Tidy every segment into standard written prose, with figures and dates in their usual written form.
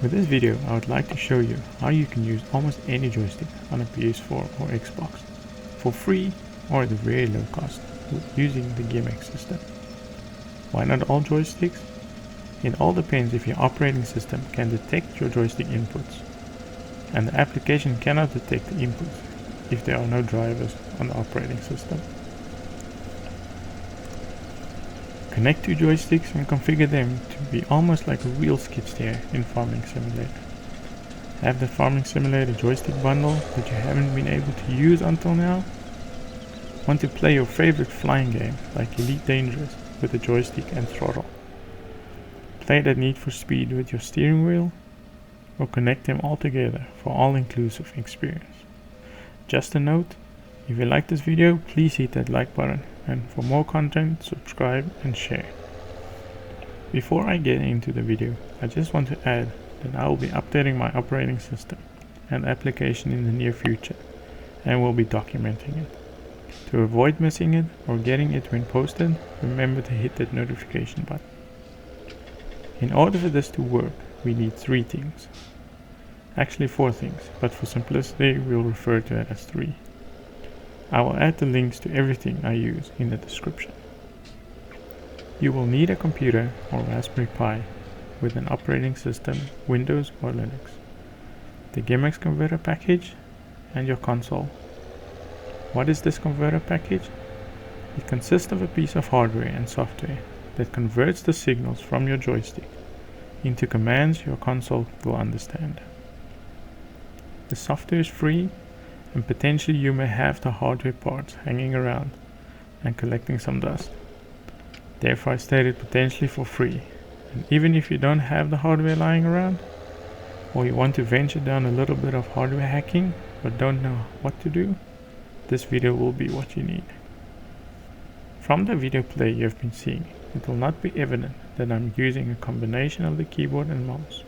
With this video, I would like to show you how you can use almost any joystick on a PS4 or Xbox for free or at a very low cost using the GIMX system. Why not all joysticks? It all depends if your operating system can detect your joystick inputs, and the application cannot detect the inputs if there are no drivers on the operating system. Connect two joysticks and configure them to be almost like a real skid steer in Farming Simulator. Have the Farming Simulator joystick bundle that you haven't been able to use until now? Want to play your favorite flying game like Elite Dangerous with a joystick and throttle? Play that Need for Speed with your steering wheel? Or connect them all together for all-inclusive experience? Just a note, if you like this video, please hit that like button, and for more content, subscribe and share. Before I get into the video, I just want to add that I will be updating my operating system and application in the near future, and will be documenting it. To avoid missing it or getting it when posted, remember to hit that notification button. In order for this to work, we need 3 things. Actually 4 things, but for simplicity we'll refer to it as 3. I will add the links to everything I use in the description. You will need a computer or Raspberry Pi with an operating system, Windows or Linux, the GIMX converter package, and your console. What is this converter package? It consists of a piece of hardware and software that converts the signals from your joystick into commands your console will understand. The software is free, and potentially you may have the hardware parts hanging around and collecting some dust. Therefore I stated potentially for free, and even if you don't have the hardware lying around, or you want to venture down a little bit of hardware hacking but don't know what to do, this video will be what you need. From the video play you have been seeing, it will not be evident that I'm using a combination of the keyboard and mouse,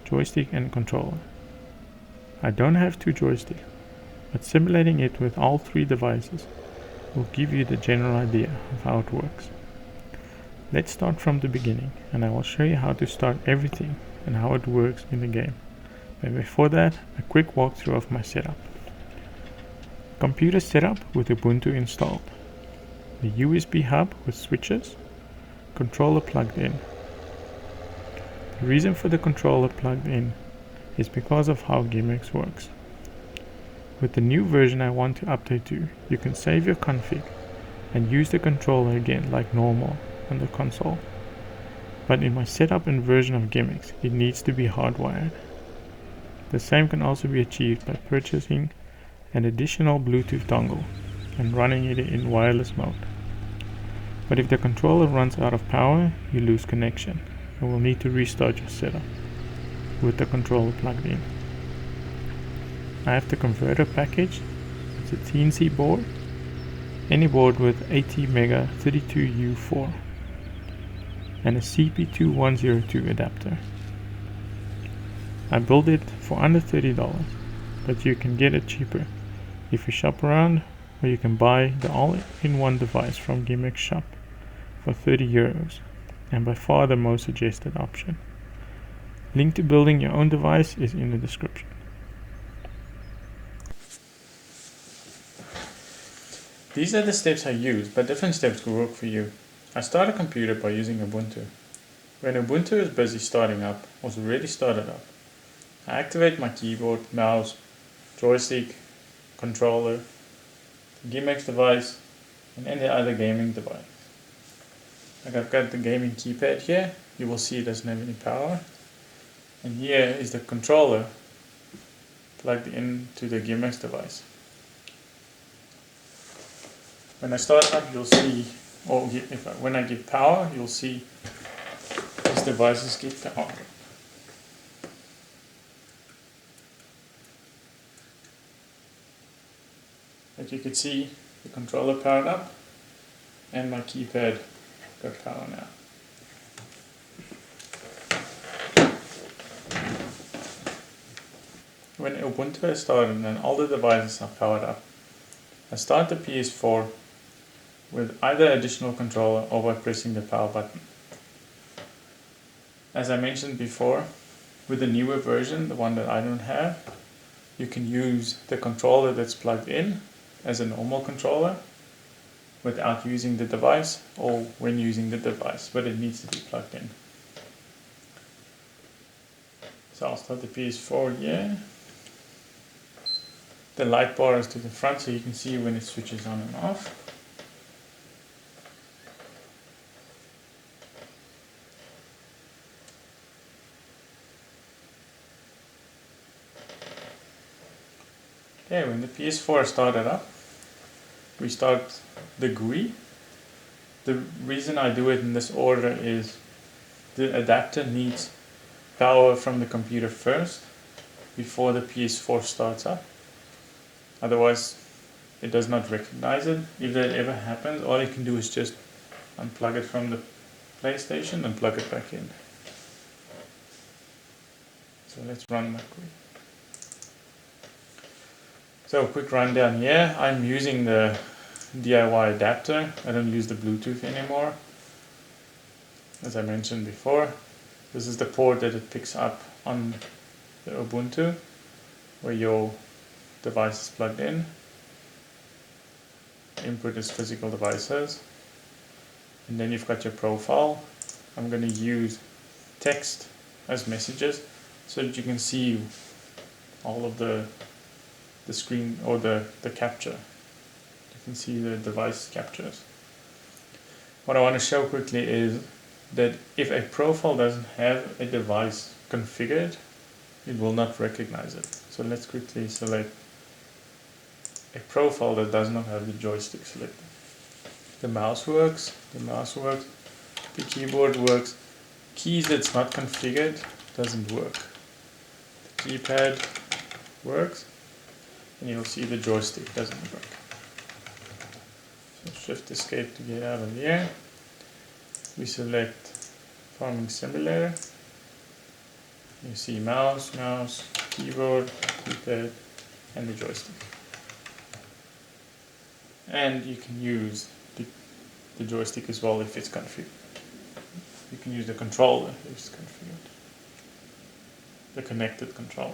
joystick and controller. I don't have 2 joysticks, but simulating it with all 3 devices will give you the general idea of how it works. Let's start from the beginning, and I will show you how to start everything and how it works in the game. But before that, a quick walkthrough of my setup. Computer setup with Ubuntu installed. The USB hub with switches. Controller plugged in. The reason for the controller plugged in is because of how GIMX works. With the new version I want to update to, you can save your config and use the controller again like normal on the console. But in my setup and version of GIMX, it needs to be hardwired. The same can also be achieved by purchasing an additional Bluetooth dongle and running it in wireless mode. But if the controller runs out of power, you lose connection and will need to restart your setup with the controller plugged in. I have the converter package. It's a TNC board, any board with ATmega 32U4, and a CP2102 adapter. I built it for under $30, but you can get it cheaper if you shop around, or you can buy the all-in-one device from GIMX shop for €30, and by far the most suggested option. Link to building your own device is in the description. These are the steps I use, but different steps will work for you. I start a computer by using Ubuntu. When Ubuntu is busy starting up, or is already started up, I activate my keyboard, mouse, joystick, controller, GIMX device, and any other gaming device. Like I've got the gaming keypad here, you will see it doesn't have any power. And here is the controller plugged into the GIMX device. When I start up, you'll see, or when I give power, you'll see these devices get power. As you can see, the controller powered up, and my keypad got power now. When Ubuntu is started and all the devices are powered up, I start the PS4 with either additional controller or by pressing the power button. As I mentioned before, with the newer version, the one that I don't have, you can use the controller that's plugged in as a normal controller without using the device, or when using the device, but it needs to be plugged in. So I'll start the PS4 here. The light bar is to the front so you can see when it switches on and off. Okay, when the PS4 started up, we start the GUI. The reason I do it in this order is the adapter needs power from the computer first before the PS4 starts up. Otherwise, it does not recognize it. If that ever happens, all you can do is just unplug it from the PlayStation and plug it back in. So let's run that quick. So a quick rundown here. I'm using the DIY adapter. I don't use the Bluetooth anymore. As I mentioned before, this is the port that it picks up on the Ubuntu, where your device is plugged in. Input is physical devices. And then you've got your profile. I'm going to use text as messages so that you can see all of the screen or the capture. You can see the device captures. What I want to show quickly is that if a profile doesn't have a device configured, it will not recognize it. So let's quickly select a profile that does not have the joystick selected. The mouse works, the keyboard works. Keys that's not configured doesn't work. The keypad works, and you'll see the joystick doesn't work. So Shift Escape to get out of here. We select Farming Simulator. You see mouse, keyboard, keypad, and the joystick. And you can use the joystick as well if it's configured. You can use the controller if it's configured. The connected controller.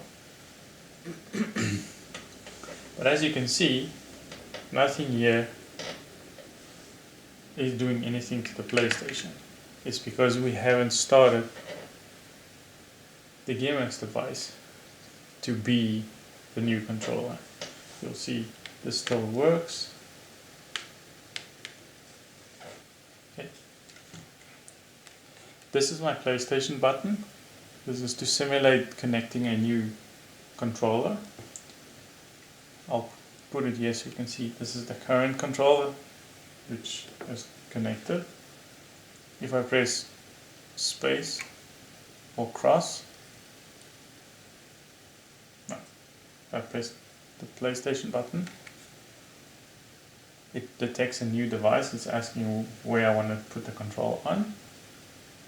But as you can see, nothing here is doing anything to the PlayStation. It's because we haven't started the GIMX device to be the new controller. You'll see this still works. Okay. This is my PlayStation button. This is to simulate connecting a new controller. I'll put it here so you can see this is the current controller which is connected. If I press space or cross, no, I press the PlayStation button, it detects a new device. It's asking where I want to put the control on,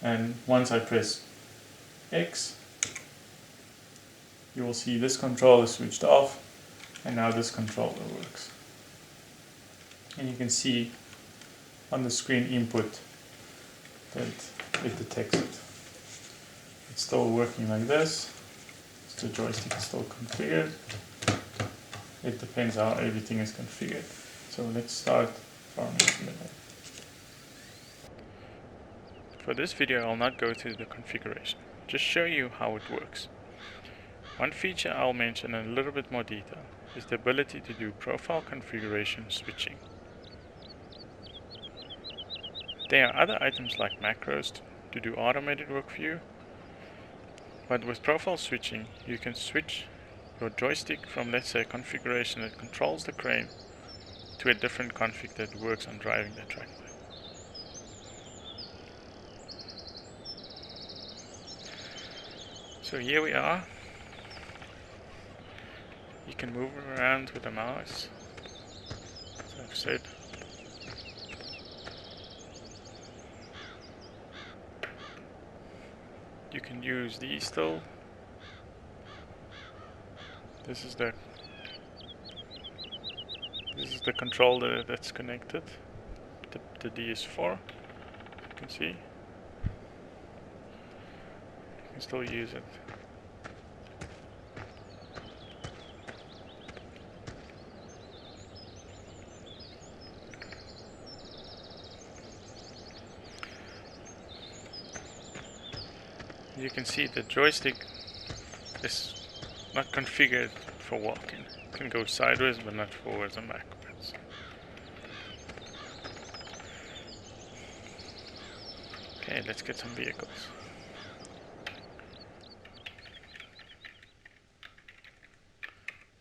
and once I press X, you will see this controller switched off, and now this controller works. And you can see on the screen input that it detects it. It's still working like this. The joystick is still configured. It depends how everything is configured. So let's start Farming Simulator. For this video I'll not go through the configuration, just show you how it works. One feature I'll mention in a little bit more detail is the ability to do profile configuration switching. There are other items like macros to do automated work for you, but with profile switching you can switch your joystick from, let's say, a configuration that controls the crane to a different config that works on driving the tractor. So here we are. You can move around with the mouse, as I've said. You can use these still. This is the controller that's connected, the DS4. You can see. You can still use it. You can see the joystick is not configured for walking. It can go sideways but not forwards and backwards. Okay, let's get some vehicles.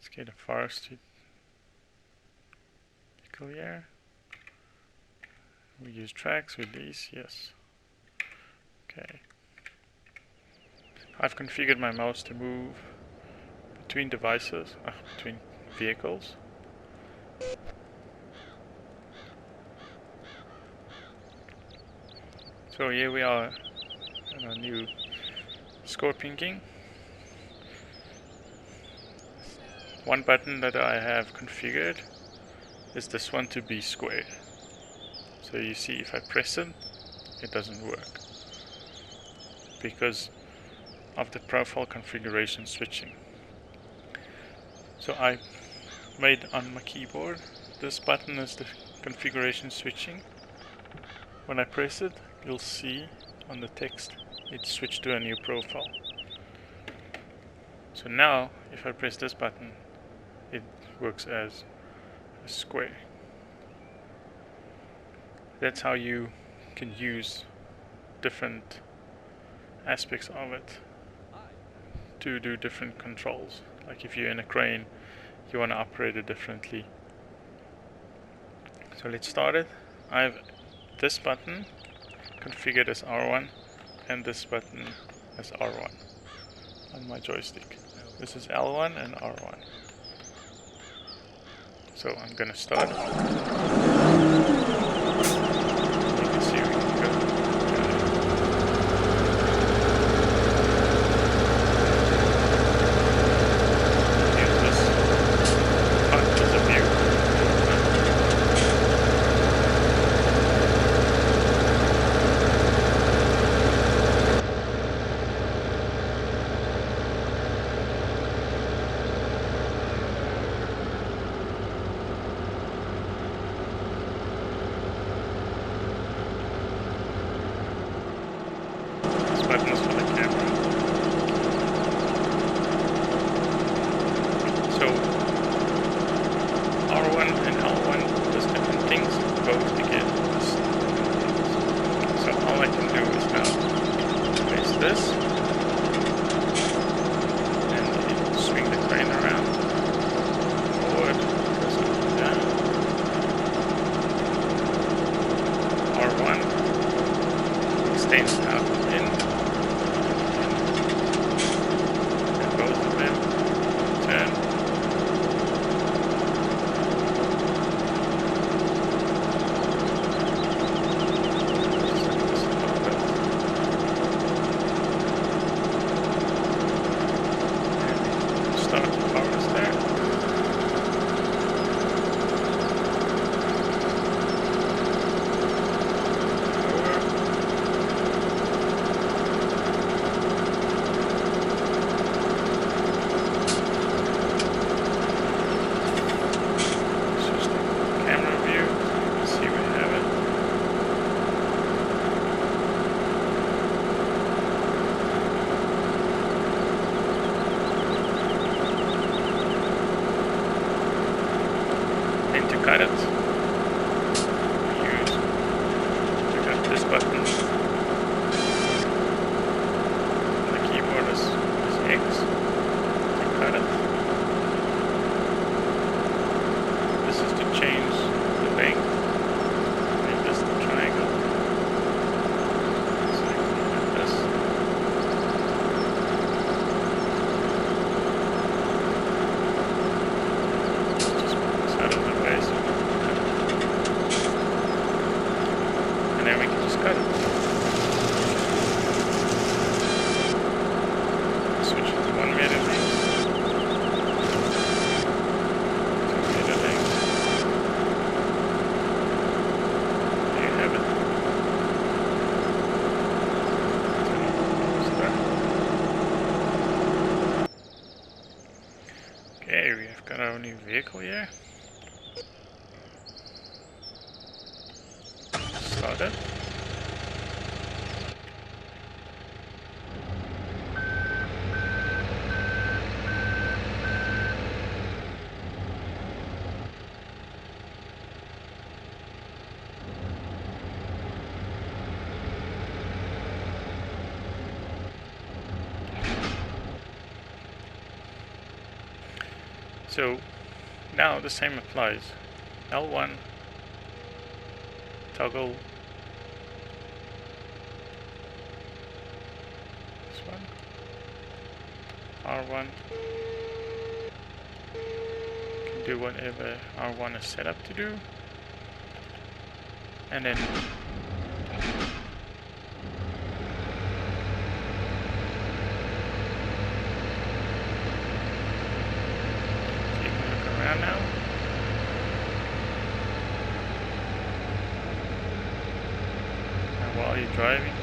Let's get a forestry vehicle here. We use tracks with these, yes. Okay. I've configured my mouse to move between devices, between vehicles. So here we are in our new Scorpion King. One button that I have configured is this one to be squared. So you see if I press it, it doesn't work because of the profile configuration switching. So I made on my keyboard, this button is the configuration switching. When I press it, you'll see on the text it switched to a new profile. So now if I press this button, it works as a square. That's how you can use different aspects of it to do different controls. Like if you're in a crane, you want to operate it differently. So let's start it. I have this button configured as R1 and this button as R1 on my joystick. This is L1 and R1. So I'm gonna start. You can see we can go. Use this button as a view. Buttons for the camera. So R1 and L1 does different things, both together does different things. So all I can do is now press this and swing the crane around, forward, goes up and down. R1 extends out and in. Cut it. We got this button. The keyboard is X to cut it. This is to change the length. And this is the triangle. So I can hit this. Just move this out of the way. So and then we can just cut it. Switch it to 1 meter length. 2 meter length. There you have it. Okay, we have got our new vehicle here. Start it. So now the same applies. L1, toggle this one, R1, can do whatever R1 is set up to do, and then now. And while you're driving,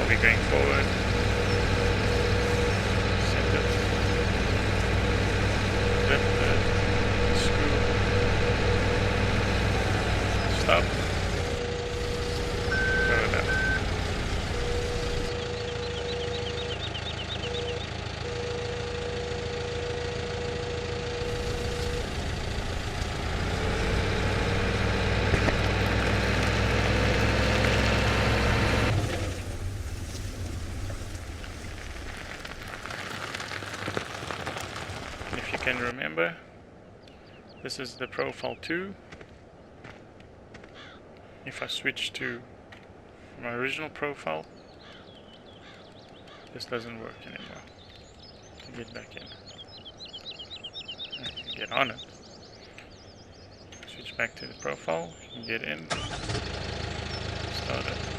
we're going forward, set it, lift the screw, stop, throw it out. If you can remember, this is the profile 2. If I switch to my original profile, this doesn't work anymore. To get back in, you can get on it. Switch back to the profile, you can get in, start it.